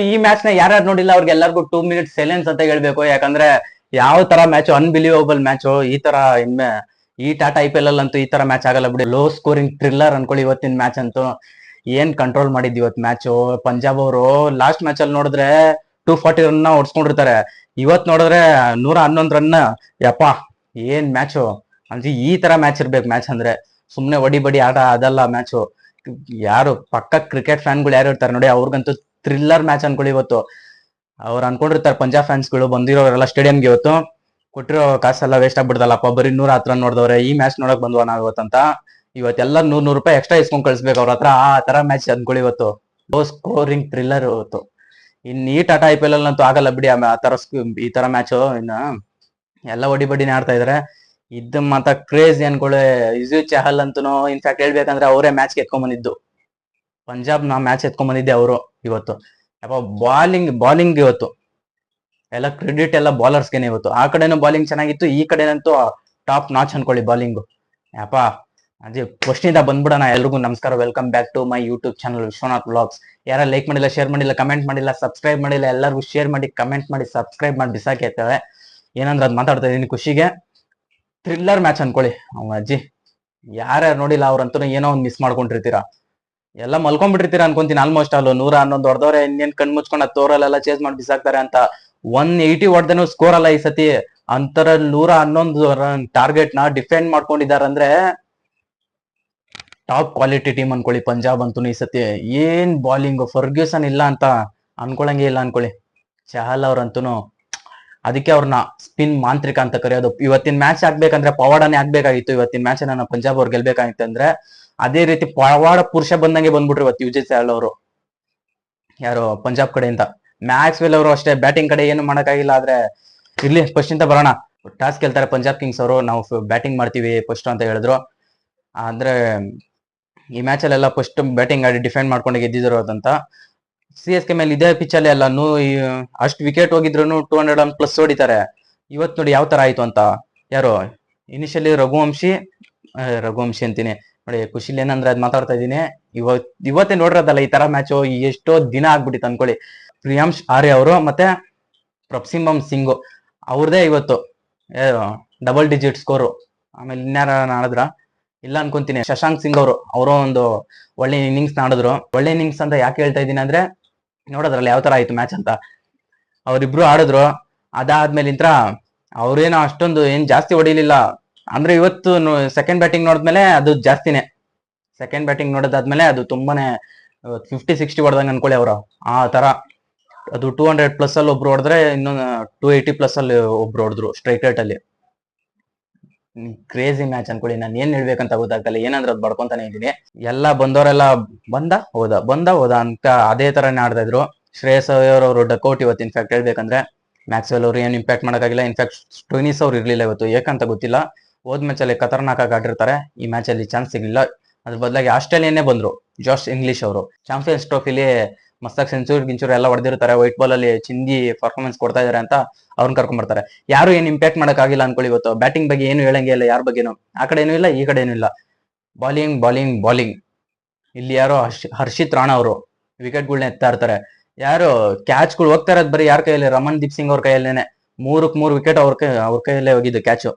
ಈ ಮ್ಯಾಚ್ ನ ಯಾರ್ಯಾರು ನೋಡಿಲ್ಲ ಅವ್ರಿಗೆಲ್ಲರಿಗೂ 2 minutes ಸೈಲೆನ್ಸ್ ಅಂತ ಹೇಳ್ಬೇಕು. ಯಾಕಂದ್ರೆ ಯಾವ ತರ ಮ್ಯಾಚ್, ಅನ್ಬಿಲಿವಬಲ್ ಮ್ಯಾಚ್. ಈ ತರ ಇನ್ಮೆ ಈ ಟಾಟಾ IPL ಅಂತೂ ಈ ತರ ಮ್ಯಾಚ್ ಆಗಲ್ಲ ಬಿಡಿ. ಲೋ ಸ್ಕೋರಿಂಗ್ ಥ್ರಿಲ್ಲರ್ ಅನ್ಕೊಳ್ಳಿ ಇವತ್ತಿನ ಮ್ಯಾಚ್ ಅಂತೂ. ಏನ್ ಕಂಟ್ರೋಲ್ ಮಾಡಿದ್ ಇವತ್ ಮ್ಯಾಚ್. ಪಂಜಾಬ್ ಅವರು ಲಾಸ್ಟ್ ಮ್ಯಾಚ್ ಅಲ್ಲಿ ನೋಡಿದ್ರೆ 240 ರನ್ ಓಡಿಸ್ಕೊಂಡಿರ್ತಾರೆ. ಇವತ್ ನೋಡಿದ್ರೆ 111 ರನ್. ಯಪ್ಪಾ ಏನ್ ಮ್ಯಾಚು ಅಂದ್ರೆ ಈ ತರ ಮ್ಯಾಚ್ ಇರ್ಬೇಕು. ಮ್ಯಾಚ್ ಅಂದ್ರೆ ಸುಮ್ನೆ ಒಡಿ ಬಡಿ ಆಟ ಅದಲ್ಲ ಮ್ಯಾಚು. ಯಾರು ಪಕ್ಕ ಕ್ರಿಕೆಟ್ ಫ್ಯಾನ್ಗಳು ಯಾರು ಇರ್ತಾರೆ ನೋಡಿ, ಅವ್ರಿಗಂತೂ ಥ್ರಿಲ್ಲರ್ ಮ್ಯಾಚ್ ಅನ್ಕೊಳ್ಳಿ ಇವತ್ತು. ಅವ್ರು ಅನ್ಕೊಂಡಿರ್ತಾರೆ ಪಂಜಾಬ್ ಫ್ಯಾನ್ಸ್ಗಳು ಬಂದಿರೋರೆಲ್ಲ ಸ್ಟೇಡಿಯಂಗೆ ಇವತ್ತು ಕೊಟ್ಟಿರೋ ಕಾಸೆಲ್ಲ ವೇಸ್ಟ್ ಆಗ್ಬಿಡ್ದಲ್ಲಪ್ಪ, ಬರೀ 110 ರನ್ ನೋಡಿದವ್ರೆ, ಈ ಮ್ಯಾಚ್ ನೋಡಕ್ ಬಂದ್ವ ನಾವ್ ಇವತ್ತಂತ. ಇವತ್ತೆಲ್ಲ 100 ರೂಪಾಯಿ ಎಕ್ಸ್ಟ್ರಾ ಇಸ್ಕೊಂಡ್ ಕಳಿಸ್ಬೇಕು ಅವ್ರ ಹತ್ರ. ಆ ತರ ಮ್ಯಾಚ್ ಅನ್ಕೊಳ್ಳಿ ಇವತ್ತು. ಲೋ ಸ್ಕೋರಿಂಗ್ ಥ್ರಿಲ್ಲರ್ ಇವತ್ತು. ಇನ್ ಈ ಟಾಟಾ IPL ಅಂತೂ ಆಗಲ್ಲ ಬಿಡಿ ಆ ತರ ಈ ತರ ಮ್ಯಾಚ್. ಇನ್ನ ಎಲ್ಲ ಒಡಿ ಬಡಿನೇ ಆಡ್ತಾ ಇದಾರೆ. ಇದ್ ಮಾತ್ರ ಕ್ರೇಜಿ ಅನ್ಕೊಳ್ಳಿ. ಯುಜುವೇಂದ್ರ ಚಹಲ್ ಅಂತೂ ಇನ್ಫ್ಯಾಕ್ಟ್ ಹೇಳ್ಬೇಕಂದ್ರೆ ಅವರೇ ಮ್ಯಾಚ್ ಎತ್ಕೊಂಡ್ ಬಂದಿದ್ದು. ಪಂಜಾಬ್ ಮ್ಯಾಚ್ ಎತ್ಕೊಂಡ್ ಬಂದಿದ್ದೆ ಅವರು ಇವತ್ತು. ಯಪ್ಪ ಬಾಲಿಂಗ್ ಇವತ್ತು ಎಲ್ಲ ಕ್ರೆಡಿಟ್ ಎಲ್ಲ ಬಾಲರ್ಸ್ಗೆನೆ ಇವತ್ತು. ಆ ಕಡೆನೂ ಬಾಲಿಂಗ್ ಚೆನ್ನಾಗಿತ್ತು, ಈ ಕಡೆನಂತೂ ಟಾಪ್ ನಾಚ್ ಅನ್ಕೊಳ್ಳಿ ಬಾಲಿಂಗ್. ಯಪ್ಪ ಅದೇ ಫಸ್ಟ್ ಇಂದ ಬಂದ್ಬಿಡೋಣ. ಎಲ್ರಿಗೂ ನಮಸ್ಕಾರ, welcome back to my YouTube channel Vishwanath vlogs. ಯಾರ ಲೈಕ್ ಮಾಡಿಲ್ಲ, ಶೇರ್ ಮಾಡಿಲ್ಲ, ಕಮೆಂಟ್ ಮಾಡಿಲ್ಲ, ಸಬ್ಸ್ಕ್ರೈಬ್ ಮಾಡಿಲ್ಲ, ಎಲ್ಲರಿಗೂ ಶೇರ್ ಮಾಡಿ, ಕಮೆಂಟ್ ಮಾಡಿ, ಸಬ್ಸ್ಕ್ರೈಬ್ ಮಾಡಿ ಬಿಸಾಕಿ ಇರ್ತವೆ. ಏನಂದ್ರೆ ಅದ್ ಮಾತಾಡ್ತಾ ಇದೀನಿ ಖುಷಿಗೆ. ಥ್ರಿಲ್ಲರ್ ಮ್ಯಾಚ್ ಅನ್ಕೊಳ್ಳಿ. ಅಜ್ಜಿ ಯಾರ್ಯಾರು ನೋಡಿಲ್ಲ ಅವ್ರಂತೂ ಏನೋ ಒಂದ್ ಮಿಸ್ ಮಾಡ್ಕೊಂಡಿರ್ತೀರಾ. ಎಲ್ಲ ಮಲ್ಕೊಂಡ್ಬಿಟ್ಟಿರ್ತೀರಾ ಅನ್ಕೊಂತೀನಿ. ಆಲ್ಮೋಸ್ಟ್ ಅಲ್ಲೂ 111 ಹೊಡೆದವ್ರೆ. ಇನ್ನೇನ್ ಕಣ್ ಮುಚ್ಕೊಂಡ್ ತೋರಲ್ಲೆಲ್ಲ ಚೇಸ್ ಮಾಡಿ ಬಿಸಾಕ್ತಾರೆ ಅಂತ. 180 ಹೊಡೆದೇನು ಸ್ಕೋರ್ ಅಲ್ಲ ಈ ಸತಿ. ಅಂತರ 111 ರನ್ ಟಾರ್ಗೆಟ್ ನ ಡಿಫೆಂಡ್ ಮಾಡ್ಕೊಂಡಿದ್ದಾರೆ ಅಂದ್ರೆ ಟಾಪ್ ಕ್ವಾಲಿಟಿ ಟೀಮ್ ಅನ್ಕೊಳ್ಳಿ ಪಂಜಾಬ್ ಅಂತೂ ಈ ಸತಿ. ಏನ್ ಬಾಲಿಂಗ್, ಫರ್ಗ್ಯೂಸನ್ ಇಲ್ಲ ಅಂತ ಅನ್ಕೊಳಂಗೆ ಇಲ್ಲ ಅನ್ಕೊಳ್ಳಿ. ಚಹಲ್ ಅವ್ರಂತೂ ಅದಕ್ಕೆ ಅವ್ರನ್ನ ಸ್ಪಿನ್ ಮಾಂತ್ರಿಕ ಅಂತ ಕರೆಯೋದು. ಇವತ್ತಿನ ಮ್ಯಾಚ್ ಆಗ್ಬೇಕಂದ್ರೆ ಪವಾಡನೇ ಆಗ್ಬೇಕಾಗಿತ್ತು. ಇವತ್ತಿನ ಮ್ಯಾಚ್ ನಾನು ಪಂಜಾಬ್ ಅವ್ರು ಗೆಲ್ಬೇಕಾಗಿತ್ತು ಅಂದ್ರೆ ಅದೇ ರೀತಿ ಪವಾಡ ಪುರುಷ ಬಂದಂಗೆ ಬಂದ್ಬಿಟ್ರು ಇವತ್ತು ಯುಜುವೇಂದ್ರ ಚಹಲ್ ಅವರು. ಯಾರು ಪಂಜಾಬ್ ಕಡೆಯಿಂದ. ಮ್ಯಾಕ್ಸ್ವೆಲ್ ಅವರು ಅಷ್ಟೇ ಬ್ಯಾಟಿಂಗ್ ಕಡೆ ಏನು ಮಾಡಕ್ಕಾಗಿಲ್ಲ. ಆದ್ರೆ ಇರ್ಲಿ, ಫಸ್ಟ್ ಇಂದ ಬರೋಣ. ಟಾಸ್ ಗೆಲ್ತಾರೆ ಪಂಜಾಬ್ ಕಿಂಗ್ಸ್ ಅವರು. ನಾವು ಬ್ಯಾಟಿಂಗ್ ಮಾಡ್ತೀವಿ ಫಸ್ಟ್ ಅಂತ ಹೇಳಿದ್ರು. ಅಂದ್ರೆ ಈ ಮ್ಯಾಚ್ ಅಲ್ಲೆಲ್ಲ ಫಸ್ಟ್ ಬ್ಯಾಟಿಂಗ್ ಆಡಿ ಡಿಫೆಂಡ್ ಮಾಡ್ಕೊಂಡು ಗೆದ್ದಿರೋದಂತ. CSK ಮೇಲೆ ಇದೇ ಪಿಚ್ ಅಲ್ಲಿ ಎಲ್ಲ ಅಷ್ಟು ವಿಕೆಟ್ ಹೋಗಿದ್ರು 200 ರನ್ ಪ್ಲಸ್ ಹೊಡಿತಾರೆ. ಇವತ್ತು ನೋಡಿ ಯಾವ ತರ ಆಯ್ತು ಅಂತ. ಯಾರು ಇನಿಷಿಯಲಿ ರಘುವಂಶಿ ಅಂತೀನಿ ನೋಡಿ. ಖುಷಿಲಿ ಏನಂದ್ರೆ ಅದ್ ಮಾತಾಡ್ತಾ ಇದೀನಿ. ಇವತ್ತೇ ನೋಡಿರೋದಲ್ಲ ಈ ತರ ಮ್ಯಾಚ್. ಎಷ್ಟೋ ದಿನ ಆಗ್ಬಿಟ್ಟಿತ್ತು ಅನ್ಕೊಳ್ಳಿ. ಪ್ರಿಯಾಂಶ್ ಆರ್ಯ ಅವರು ಮತ್ತೆ ಪ್ರಭ್ಸಿಂಬಂ ಸಿಂಗ್ ಅವ್ರದೇ ಇವತ್ತು ಡಬಲ್ ಡಿಜಿಟ್ ಸ್ಕೋರು. ಆಮೇಲೆ ಇನ್ಯಾರ ಆಡಿದ್ರ ಇಲ್ಲ ಅನ್ಕೊಂತೀನಿ. ಶಶಾಂಕ್ ಸಿಂಗ್ ಅವರು ಒಂದು ಒಳ್ಳೆ ಇನ್ನಿಂಗ್ಸ್ ಆಡಿದ್ರು. ಒಳ್ಳೆ ಇನ್ನಿಂಗ್ಸ್ ಅಂತ ಯಾಕೆ ಹೇಳ್ತಾ ಇದ್ದೀನಿ ಅಂದ್ರೆ ನೋಡೋದ್ರಲ್ಲಿ ಯಾವ ತರ ಆಯ್ತು ಮ್ಯಾಚ್ ಅಂತ. ಅವ್ರಿಬ್ರು ಆಡಿದ್ರು. ಅದಾದ್ಮೇಲೆ ಅವ್ರೇನೋ ಅಷ್ಟೊಂದು ಏನ್ ಜಾಸ್ತಿ ಹೊಡಿಲಿಲ್ಲ. ಅಂದ್ರೆ ಇವತ್ತು ಸೆಕೆಂಡ್ ಬ್ಯಾಟಿಂಗ್ ನೋಡಿದ್ಮೇಲೆ ಅದು ಜಾಸ್ತಿನೇ. ಸೆಕೆಂಡ್ ಬ್ಯಾಟಿಂಗ್ ನೋಡೋದಾದ್ಮೇಲೆ ಅದು ತುಂಬಾನೇ 50-60 ಹೊಡೆದಂಗ ಅನ್ಕೊಳ್ಳಿ ಅವರು. ಆ ತರ ಅದು 200 ಪ್ಲಸ್ ಅಲ್ಲಿ ಒಬ್ರು ಹೊಡೆದ್ರೆ ಇನ್ನೊಂದು 280 ಪ್ಲಸ್ ಅಲ್ಲಿ ಒಬ್ರು ಹೊಡೆದ್ರು ಸ್ಟ್ರೈಕ್ ರೇಟ್ ಅಲ್ಲಿ. ಕ್ರೇಜಿ ಮ್ಯಾಚ್ ಅನ್ಕೊಳ್ಳಿ. ನಾನು ಏನ್ ಹೇಳ್ಬೇಕಂತ ಗೊತ್ತಾಗ್ತಲ್ಲ. ಏನಂದ್ರೆ ಅದು ಬಡ್ಕೊಂತಾನೆ ಇದ್ದೀನಿ. ಎಲ್ಲ ಬಂದವರೆಲ್ಲ ಬಂದ ಹೋದ ಅಂತ ಅದೇ ತರನೇ ಆಡ್ತಾ ಇದ್ರು. ಶ್ರೇಯಸ್ ಅಯ್ಯರ್ ಅವರು ಡಕ್ಔಟ್ ಇವತ್ತು. ಇನ್ಫ್ಯಾಕ್ಟ್ ಹೇಳ್ಬೇಕಂದ್ರೆ ಮ್ಯಾಕ್ಸ್ವೆಲ್ ಅವರು ಏನು ಇಂಪ್ಯಾಕ್ಟ್ ಮಾಡೋಕ್ಕಾಗಿಲ್ಲ. ಇನ್ಫ್ಯಾಕ್ಟ್ ಸ್ಟೋನಿಸ್ ಅವ್ರು ಇರ್ಲಿಲ್ಲ ಇವತ್ತು. ಯಾಕಂತ ಗೊತ್ತಿಲ್ಲ. ಹೋದ್ ಮ್ಯಾಚ್ ಅಲ್ಲಿ ಖತರ್ನಾಕ್ ಆಗಿ ಆಡಿರ್ತಾರೆ. ಈ ಮ್ಯಾಚ್ ಅಲ್ಲಿ ಚಾನ್ಸ್ ಸಿಗ್ಲಿಲ್ಲ. ಅದ್ರ ಬದಲಾಗಿ ಆಸ್ಟ್ರೇಲಿಯಾನೇ ಬಂದ್ರು. ಜಾಶ್ ಇಂಗ್ಲಿಷ್ ಅವರು ಚಾಂಪಿಯನ್ಸ್ ಟ್ರೋಫಿಲಿ ಮಸ್ತಾಗಿ ಸೆಂಚುರಿ ಎಲ್ಲ ಹೊಡೆದಿರ್ತಾರೆ. ವೈಟ್ ಬಾಲ್ ಅಲ್ಲಿ ಚಿಂದಿ ಪರ್ಫಾರ್ಮೆನ್ಸ್ ಕೊಡ್ತಾ ಇದಾರೆ ಅಂತ ಅವ್ರನ್ನ ಕರ್ಕೊಂಡ್ ಬರ್ತಾರೆ. ಯಾರು ಏನ್ ಇಂಪ್ಯಾಕ್ಟ್ ಮಾಡಕ್ ಆಗಿಲ್ಲ ಅನ್ಕೊಳ್ಳಿ ಇವತ್ತು. ಬ್ಯಾಟಿಂಗ್ ಬಗ್ಗೆ ಏನು ಹೇಳಂಗೆ ಇಲ್ಲ ಯಾರ ಬಗ್ಗೆನು. ಆ ಕಡೆ ಏನೂ ಇಲ್ಲ, ಈ ಕಡೆ ಏನೂ ಇಲ್ಲ. ಬಾಲಿಂಗ್. ಇಲ್ಲಿ ಯಾರೋ ಹರ್ಷಿತ್ ರಾಣಾ ಅವರು ವಿಕೆಟ್ಗಳನ್ನ ಎತ್ತಾ ಇರ್ತಾರೆ. ಯಾರು ಕ್ಯಾಚ್ಗಳು ಹೋಗ್ತಾ ಇರೋದು ಬರೀ ಯಾರ ಕೈಯಲ್ಲಿ, ರಮನ್ ದೀಪ್ ಸಿಂಗ್ ಅವ್ರ ಕೈಯಲ್ಲೇನೆ. 3 ವಿಕೆಟ್ ಅವ್ರ ಕೈಯಲ್ಲೇ ಹೋಗಿದ್ದು ಕ್ಯಾಚು.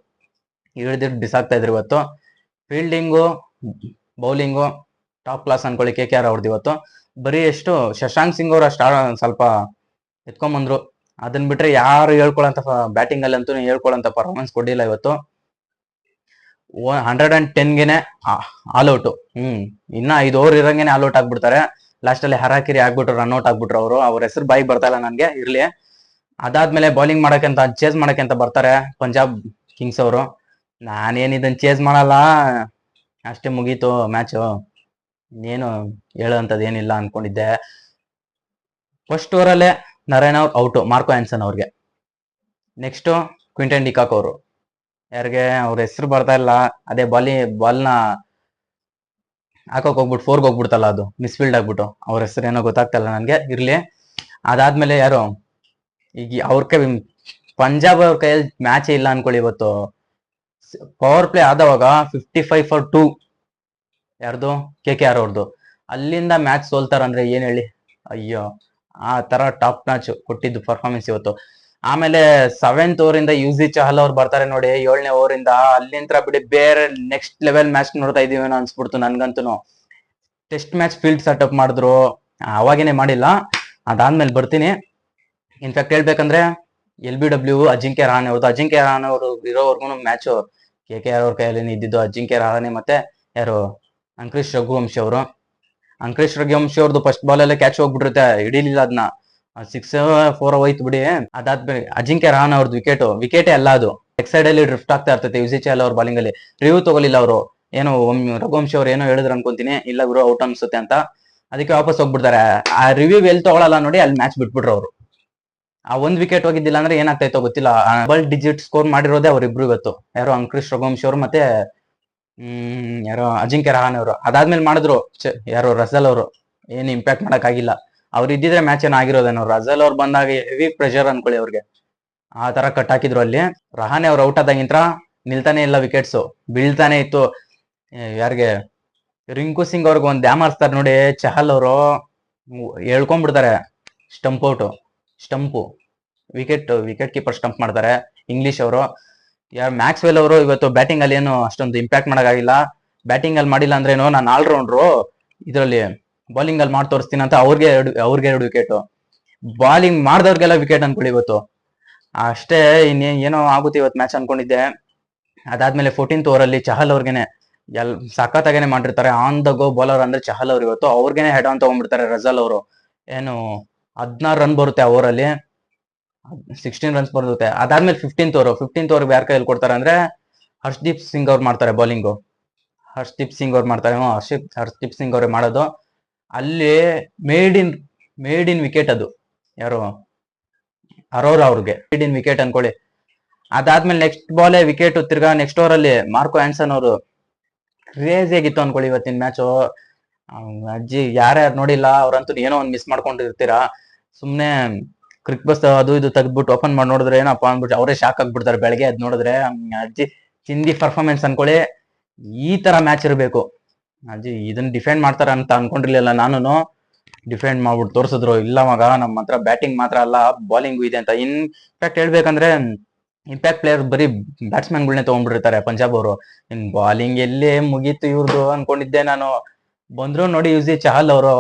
ಹಿಡಿದಿಟ್ಟು ಬಿಸಾಕ್ತಾ ಇದ್ರು ಇವತ್ತು. ಫೀಲ್ಡಿಂಗು, ಬೌಲಿಂಗು ಟಾಪ್ ಕ್ಲಾಸ್ ಅನ್ಕೊಳ್ಳಿ KKR ಅವ್ರದ್ದು ಇವತ್ತು. ಬರೀ ಎಷ್ಟು ಶಶಾಂಕ್ ಸಿಂಗ್ ಅವ್ರ ಸ್ವಲ್ಪ ಎತ್ಕೊಂಡ್ಬಂದ್ರು. ಅದನ್ನ ಬಿಟ್ರೆ ಯಾರು ಹೇಳ್ಕೊಳಂತ ಬ್ಯಾಟಿಂಗ್ ಅಲ್ಲಿ ಅಂತೂ ಹೇಳ್ಕೊಳಂತ ಪರ್ಫಾರ್ಮೆನ್ಸ್ ಕೊಡ್ಲಿಲ್ಲ ಇವತ್ತು. 110ಗೆನೆ ಆಲ್ ಔಟ್. ಇನ್ನ 5 ಓವರ್ ಇರಂಗೇನೆ ಆಲ್ ಔಟ್ ಆಗ್ಬಿಡ್ತಾರೆ. ಲಾಸ್ಟ್ ಅಲ್ಲಿ ಹರಾಕಿರಿ ಆಗ್ಬಿಟ್ರು, ರನ್ ಔಟ್ ಆಗ್ಬಿಟ್ರು ಅವರು. ಅವ್ರ ಹೆಸರು ಬಾಯಿಗೆ ಬರ್ತಾ ಇಲ್ಲ ನನ್ಗೆ, ಇರ್ಲಿ. ಅದಾದ್ಮೇಲೆ ಬೌಲಿಂಗ್ ಮಾಡಕ್ಕೆ ಚೇಸ್ ಮಾಡಕ್ಕೆ ಅಂತ ಬರ್ತಾರೆ ಪಂಜಾಬ್ ಕಿಂಗ್ಸ್ ಅವರು. ನಾನೇನ್ ಇದನ್ನ ಚೇಸ್ ಮಾಡಲ್ಲ, ಅಷ್ಟೇ ಮುಗೀತು ಮ್ಯಾಚು, ಏನು ಹೇಳೋಂಥದ್ದು ಏನಿಲ್ಲ ಅನ್ಕೊಂಡಿದ್ದೆ. ಫಸ್ಟ್ ಓವರಲ್ಲೇ ನರೇನ್ ಅವ್ರು ಔಟು, ಮಾರ್ಕೋ ಆನ್ಸನ್ ಅವ್ರಿಗೆ. ನೆಕ್ಸ್ಟ್ ಕ್ವಿಂಟನ್ ಡಿಕಾಕ್ ಅವರು, ಯಾರಿಗೆ ಅವ್ರ ಹೆಸರು ಬರ್ತಾ ಇಲ್ಲ. ಅದೇ ಬಾಲ್ನ ಹಾಕೋಕ್ ಹೋಗ್ಬಿಟ್ಟು 4ಗೆ ಹೋಗ್ಬಿಡ್ತಲ್ಲ, ಅದು ಮಿಸ್ಫೀಲ್ಡ್ ಆಗ್ಬಿಟ್ಟು. ಅವ್ರ ಹೆಸರು ಏನೋ ಗೊತ್ತಾಗ್ತಲ್ಲ ನನ್ಗೆ, ಇರ್ಲಿ. ಅದಾದ್ಮೇಲೆ ಯಾರು ಈಗ ಅವ್ರ ಕೈ ಪಂಜಾಬ್ ಅವ್ರ ಕೈಯಲ್ಲಿ ಮ್ಯಾಚೇ ಇಲ್ಲ ಅನ್ಕೊಳ್ಳಿ ಇವತ್ತು. ಪವರ್ ಪ್ಲೇ ಆದವಾಗ 55 for 2 ಯಾರ್ದು KKR ಅವ್ರದ್ದು. ಅಲ್ಲಿಂದ ಮ್ಯಾಚ್ ಸೋಲ್ತಾರಂದ್ರೆ ಏನ್ ಹೇಳಿ. ಅಯ್ಯೋ, ಆ ತರ ಟಾಪ್ ಮ್ಯಾಚ್ ಕೊಟ್ಟಿದ್ದು ಪರ್ಫಾರ್ಮೆನ್ಸ್ ಇವತ್ತು. ಆಮೇಲೆ 7th ಓವರ್ ಇಂದ ಯುಜಿ ಚಹಲ್ ಅವ್ರು ಬರ್ತಾರೆ ನೋಡಿ 7ನೇ ಓವರ್ ಇಂದ, ಅಲ್ಲಿಂದ ಬಿಡಿ ಬೇರೆ ನೆಕ್ಸ್ಟ್ ಲೆವೆಲ್ ಮ್ಯಾಚ್ ನೋಡ್ತಾ ಇದೀವೇನೋ ಅನ್ಸ್ಬಿಡ್ತು ನನ್ಗಂತೂ. ಟೆಸ್ಟ್ ಮ್ಯಾಚ್ ಫೀಲ್ಡ್ ಸೆಟಪ್ ಮಾಡಿದ್ರು, ಅವಾಗೇನೆ ಮಾಡಿಲ್ಲ, ಅದಾದ್ಮೇಲೆ ಬರ್ತೀನಿ. ಇನ್ಫ್ಯಾಕ್ಟ್ ಹೇಳ್ಬೇಕಂದ್ರೆ LBW ಅಜಿಂಕ್ಯ ರಹಾನೆ ಅವ್ರದ್ದು, ಅಜಿಂಕ್ಯ ರಹಾನೆ ಅವರು ಇರೋವರೆಗೂ ಮ್ಯಾಚ್ KKR ಅವ್ರ ಕೈಯಲ್ಲಿ ಇದ್ದಿದ್ದು ಅಜಿಂಕ್ಯ ರಹಾನೆ ಮತ್ತೆ ಯಾರು ಅಂಕರೀಶ್ ರಘುವಂಶಿ ಅವರು. ಅಂಕರೀಶ್ ರಘುವಂಶಿ ಅವ್ರದ್ದು ಫಸ್ಟ್ ಬಾಲ್ ಅಲ್ಲೇ ಕ್ಯಾಚ್ ಹೋಗ್ಬಿಟ್ಟಿರುತ್ತೆ, ಹಿಡಿಲಿಲ್ಲ ಅದನ್ನ, 6-4 ಹೋಯ್ತು ಬಿಡಿ. ಅದಾದ್ಮೇಲೆ ಅಜಿಂಕ್ಯ ರಹಾನೆ ಅವ್ರದ್ದು ವಿಕೆಟೇ ಅಲ್ಲ ಅದು, ಲೆಗ್ ಸೈಡ್ ಅಲ್ಲಿ ಡ್ರಿಫ್ಟ್ ಆಗ್ತಾ ಇರ್ತೈತೆ ಯುಜಿ ಚಹಲ್ ಅವ್ರ ಬಾಲಿಂಗ್ ಅಲ್ಲಿ. ರಿವ್ಯೂ ತಗೊಲಿಲ್ಲ ಅವರು, ಏನೋ ರಘುವಂಶಿ ಅವ್ರು ಏನೋ ಹೇಳಿದ್ರು ಅನ್ಕೊಂತೀನಿ, ಇಲ್ಲ ಗುರು ಔಟ್ ಅನ್ಸುತ್ತೆ ಅಂತ, ಅದಕ್ಕೆ ವಾಪಸ್ ಹೋಗ್ಬಿಡ್ತಾರೆ. ಆ ರಿವ್ಯೂ ಎಲ್ಲಿ ತಗೊಳಲ್ಲ ನೋಡಿ, ಅಲ್ಲಿ ಮ್ಯಾಚ್ ಬಿಟ್ಬಿಟ್ರು ಅವರು. ಆ ಒಂದ್ ವಿಕೆಟ್ ಹೋಗಿದ್ದಿಲ್ಲ ಅಂದ್ರೆ ಏನಾಗ್ತಾಯ್ತೋ ಗೊತ್ತಿಲ್ಲ. ಡಬಲ್ ಡಿಜಿಟ್ ಸ್ಕೋರ್ ಮಾಡಿರೋದೇ ಅವ್ರಿಬ್ರು ಇವತ್ತು, ಯಾರೋ ಅಂಕರೀಶ್ ರಘುವಂಶಿ ಅವರು ಮತ್ತೆ ಯಾರೋ ಅಜಿಂಕ್ಯ ರಹಾನೆ ಅವರು. ಅದಾದ್ಮೇಲೆ ಮಾಡಿದ್ರು ಯಾರೋ ರಸಲ್ ಅವರು, ಏನ್ ಇಂಪ್ಯಾಕ್ಟ್ ಮಾಡಕ್ ಆಗಿಲ್ಲ. ಅವ್ರು ಇದ್ದಿದ್ರೆ ಮ್ಯಾಚ್ ಏನೋ ಆಗಿರೋದೇನೋ. ರಸಲ್ ಅವ್ರು ಬಂದಾಗ ಹೆವಿ ಪ್ರೆಷರ್ ಅನ್ಕೊಳ್ಳಿ ಅವ್ರಿಗೆ, ಆ ತರ ಕಟ್ ಹಾಕಿದ್ರು ಅಲ್ಲಿ. ರಹಾನೆ ಅವ್ರು ಔಟ್ ಆದಾಗಿಂತ್ರ ನಿಲ್ತಾನೆ ಇಲ್ಲ ವಿಕೆಟ್ಸ್, ಬೀಳ್ತಾನೆ ಇತ್ತು. ಯಾರಿಗೆ ರಿಂಕು ಸಿಂಗ್ ಅವ್ರಿಗೆ ಒಂದ್ ಡ್ಯಾಮ್ ಹಾರಿಸ್ತಾರೆ ನೋಡಿ ಚಹಲ್ ಅವರು, ಹೇಳ್ಕೊಂಡ್ಬಿಡ್ತಾರೆ ಸ್ಟಂಪು ವಿಕೆಟ್ ಕೀಪರ್ ಸ್ಟಂಪ್ ಮಾಡ್ತಾರೆ ಇಂಗ್ಲಿಷ್ ಅವರು. ಯಾರು ಮ್ಯಾಕ್ಸ್ವೆಲ್ ಅವರು ಇವತ್ತು ಬ್ಯಾಟಿಂಗ್ ಅಲ್ಲಿ ಏನು ಅಷ್ಟೊಂದು ಇಂಪ್ಯಾಕ್ಟ್ ಮಾಡಕ್ಕಾಗಿಲ್ಲ. ಬ್ಯಾಟಿಂಗ್ ಅಲ್ಲಿ ಮಾಡಿಲ್ಲ ಅಂದ್ರೇನು, ನಾನು ಆಲ್ರೌಂಡ್ರು, ಇದರಲ್ಲಿ ಬೌಲಿಂಗ್ ಅಲ್ಲಿ ಮಾಡಿ ತೋರಿಸ್ತೀನಿ ಅಂತ ಅವ್ರಿಗೆ 2 ವಿಕೆಟ್, ಬಾಲಿಂಗ್ ಮಾಡ್ದವ್ರಿಗೆಲ್ಲ ವಿಕೆಟ್ ಅನ್ಕೊಳ್ಳಿ ಇವತ್ತು. ಅಷ್ಟೇ, ಏನೋ ಆಗುತ್ತೆ ಇವತ್ತು ಮ್ಯಾಚ್ ಅನ್ಕೊಂಡಿದ್ದೆ. ಅದಾದ್ಮೇಲೆ 14th ಓವರ್ ಅಲ್ಲಿ ಚಹಲ್ ಅವ್ರಿಗೇನೆ ಸಖತ್ತಾಗೇನೆ ಮಾಡಿರ್ತಾರೆ. ಆನ್ ದ ಗೋ ಬೌಲರ್ ಅಂದ್ರೆ ಚಹಲ್ ಅವ್ರು ಇವತ್ತು, ಅವ್ರಿಗೇನೆ ಹೆಡ್ ಆನ್ ತಗೊಂಡ್ಬಿಡ್ತಾರೆ ರಜಲ್ ಅವರು. ಏನು 16 ರನ್ ಬರುತ್ತೆ ಆ ಓವರ್ ಅಲ್ಲಿ, 16 ರನ್ಸ್ ಬರುತ್ತೆ. ಅದಾದ್ಮೇಲೆ 15th ಓವರ್ ಯಾರ ಕೈಯಲ್ಲಿ ಕೊಡ್ತಾರೆ ಅಂದ್ರೆ ಹರ್ಷದೀಪ್ ಸಿಂಗ್ ಅವ್ರು ಮಾಡ್ತಾರೆ ಬೌಲಿಂಗು. ಹರ್ಷದೀಪ್ ಸಿಂಗ್ ಅವ್ರೆ ಮಾಡೋದು. ಅಲ್ಲಿ ಮೇಡ್ ಇನ್ ವಿಕೆಟ್ ಅದು, ಯಾರು ಅರೋರಾ ಅವ್ರಿಗೆ ಮೇಡ್ ಇನ್ ವಿಕೆಟ್ ಅನ್ಕೊಳ್ಳಿ. ಅದಾದ್ಮೇಲೆ ನೆಕ್ಸ್ಟ್ ಬಾಲೇ ವಿಕೆಟ್, ತಿರ್ಗಾ ನೆಕ್ಸ್ಟ್ ಓವರ್ ಅಲ್ಲಿ ಮಾರ್ಕೋ ಆನ್ಸನ್ ಅವರು. ಕ್ರೇಜಿ ಆಗಿತ್ತು ಅನ್ಕೊಳ್ಳಿ ಇವತ್ತಿನ ಮ್ಯಾಚು. ಅಜ್ಜಿ ಯಾರ್ಯಾರು ನೋಡಿಲ್ಲ ಅವ್ರಂತೂ ಏನೋ ಒಂದ್ ಮಿಸ್ ಮಾಡ್ಕೊಂಡಿರ್ತೀರಾ. ಸುಮ್ನೆ ಕ್ರಿಕ್ ಬಸ್ ಅದು ಇದು ತೆಗ್ದ್ಬಿಟ್ಟು ಓಪನ್ ಮಾಡಿ ನೋಡಿದ್ರೆ ಏನಪ್ಪಾ ಅಂದ್ಬಿಟ್ಟು ಅವರೇ ಶಾಕ್ ಆಗ್ಬಿಡ್ತಾರೆ ಬೆಳಗ್ಗೆ ಅದ್ ನೋಡಿದ್ರೆ. ಅಜ್ಜಿ ಚಿಂದಿ ಪರ್ಫಾರ್ಮೆನ್ಸ್ ಅನ್ಕೊಳ್ಳಿ. ಈ ತರ ಮ್ಯಾಚ್ ಇರಬೇಕು. ಅಜ್ಜಿ ಇದನ್ನ ಡಿಫೆಂಡ್ ಮಾಡ್ತಾರ ಅಂತ ಅನ್ಕೊಂಡಿರ್ಲಿಲ್ಲ ನಾನು, ಡಿಫೆಂಡ್ ಮಾಡ್ಬಿಟ್ಟು ತೋರಿಸಿದ್ರು. ಇಲ್ಲ ಮಗ, ನಮ್ಮ ಹತ್ರ ಬ್ಯಾಟಿಂಗ್ ಮಾತ್ರ ಅಲ್ಲ ಬೌಲಿಂಗು ಇದೆ ಅಂತ. ಇನ್ಫ್ಯಾಕ್ಟ್ ಹೇಳ್ಬೇಕಂದ್ರೆ ಇಂಪ್ಯಾಕ್ಟ್ ಪ್ಲೇಯರ್ ಬರೀ ಬ್ಯಾಟ್ಸ್ಮನ್ಗಳನ್ನೇ ತಗೊಂಡ್ಬಿಟ್ಟಿರ್ತಾರೆ ಪಂಜಾಬ್ ಅವರು. ಇನ್ ಬೌಲಿಂಗ್ ಎಲ್ಲೇ ಮುಗೀತು ಇವ್ರದ್ದು ಅನ್ಕೊಂಡಿದ್ದೆ ನಾನು. ಬಂದ್ರು ನೋಡಿ ಯುಜಿ ಚಹಲ್ ಅವರು,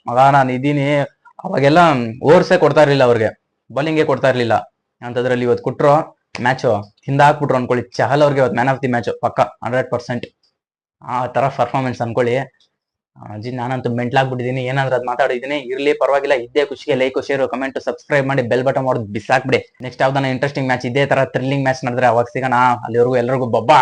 ಮಗ ನಾನು ಇದೀನಿ. ಅವಾಗೆಲ್ಲ ಓವರ್ಸೇ ಕೊಡ್ತಾ ಇರ್ಲಿಲ್ಲ ಅವ್ರಿಗೆ, ಬೌಲಿಂಗೇ ಕೊಡ್ತಾ ಇರ್ಲಿಲ್ಲ. ಅಂತದ್ರಲ್ಲಿ ಇವತ್ತು ಕೊಟ್ರು ಮ್ಯಾಚ್ ಹಿಂದ ಹಾಕ್ಬಿಟ್ರು ಅನ್ಕೊಳ್ಳಿ. ಚಹಲ್ ಅವ್ರಿಗೆ ಇವತ್ತು ಮ್ಯಾನ್ ಆಫ್ ದಿ ಮ್ಯಾಚ್ ಪಕ್ಕ 100%. ಆ ತರ ಪರ್ಫಾರ್ಮೆನ್ಸ್ ಅನ್ಕೊಳ್ಳಿ. ಅಜ್ಜಿ ನಾನಂತೂ ಮೆಂಟ್ಲಾಗ್ಬಿಟ್ಟಿದ್ದೀನಿ. ಏನಾದ್ರೂ ಅದ್ ಮಾತಾಡಿದೀನಿ, ಇರ್ಲಿ ಪರವಾಗಿಲ್ಲ. ಇದ್ದೇ ಖುಷಿಗೆ ಲೈಕ್, ಶೇರ್, ಕಮೆಂಟ್, ಸಬ್ಸ್ಕ್ರೈಬ್ ಮಾಡಿ ಬೆಲ್ ಬಟನ್ ಮಾಡೋದು ಬಿಸಾಕ್ಬಿಡಿ. ನೆಕ್ಸ್ಟ್ ಯಾವ್ದಾನ ಇಂಟ್ರೆಸ್ಟಿಂಗ್ ಮ್ಯಾಚ್, ಇದೇ ತರ ಥ್ರಿಲ್ಲಿಂಗ್ ಮ್ಯಾಚ್ ನಡೆದ್ರೆ ಅವಾಗ ಸಿಗೋಣ. ಅಲ್ಲಿವರೆಗೂ ಎಲ್ರಿಗೂ ಬಬ್ಬಾ.